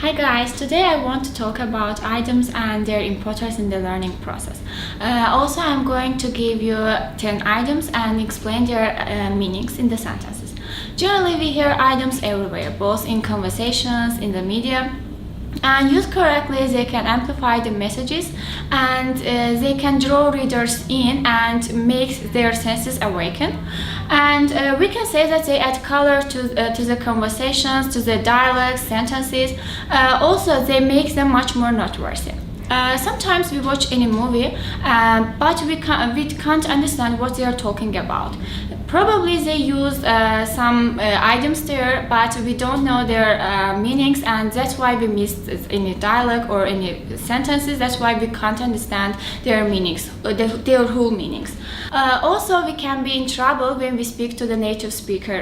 Hi guys, today I want to talk about items and their importance in the learning process. Also, I'm going to give you 10 items and explain their meanings in the sentences. Generally, we hear items everywhere, both in conversations, in the media. And used correctly, they can amplify the messages and they can draw readers in and make their senses awaken. And we can say that they add color to the conversations, to the dialogues, sentences. Also, they make them much more noteworthy. Sometimes we watch any movie, but we can't understand what they are talking about. Probably they use some items there, but we don't know their meanings, and that's why we missed any dialogue or any sentences. That's why we can't understand their meanings, their whole meanings. Also, we can be in trouble when we speak to the native speaker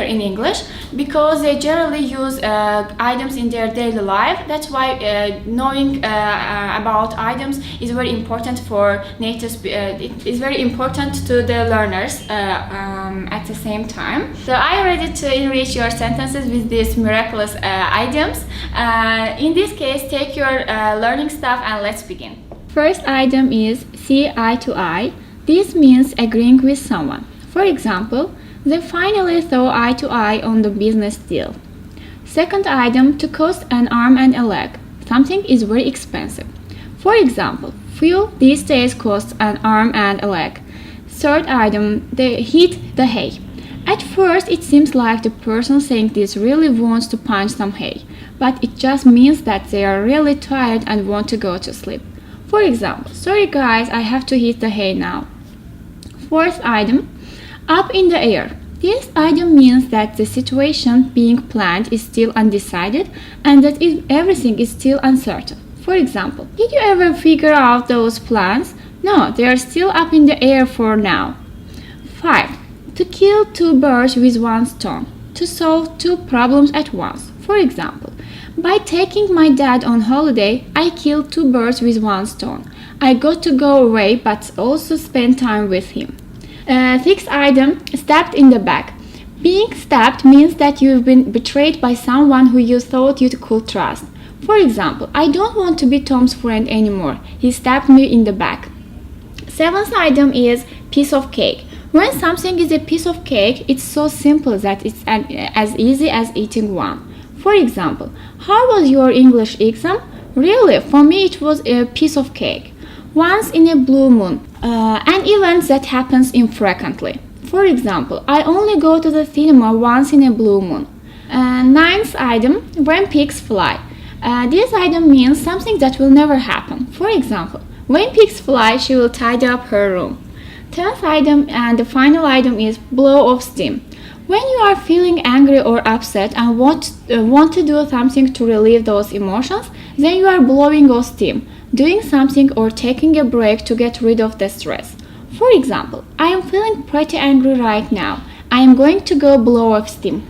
in English, because they generally use items in their daily life. That's why knowing about items is very important for native. It is very important to the learners. At the same time. So are you ready to enrich your sentences with these miraculous items? In this case, take your learning stuff and let's begin. First item is see eye to eye. This means agreeing with someone. For example, they finally saw eye to eye on the business deal. Second item, to cost an arm and a leg. Something is very expensive. For example, fuel these days costs an arm and a leg. Third item, they hit the hay. At first, it seems like the person saying this really wants to punch some hay, but it just means that they are really tired and want to go to sleep. For example, sorry guys, I have to hit the hay now. Fourth item, up in the air. This item means that the situation being planned is still undecided and that everything is still uncertain. For example, did you ever figure out those plans? No, they are still up in the air for now. 5. To kill two birds with one stone. To solve two problems at once. For example, by taking my dad on holiday, I killed two birds with one stone. I got to go away but also spend time with him. Sixth item, stabbed in the back. Being stabbed means that you've been betrayed by someone who you thought you could trust. For example, I don't want to be Tom's friend anymore. He stabbed me in the back. Seventh item is piece of cake. When something is a piece of cake, it's so simple that it's as easy as eating one. For example, how was your English exam? Really, for me it was a piece of cake. Once in a blue moon, an event that happens infrequently. For example, I only go to the cinema once in a blue moon. Ninth item, when pigs fly. This item means something that will never happen. For example, when pigs fly, she will tidy up her room. 10th item and the final item is blow off steam. When you are feeling angry or upset and want to do something to relieve those emotions, then you are blowing off steam, doing something or taking a break to get rid of the stress. For example, I am feeling pretty angry right now. I am going to go blow off steam.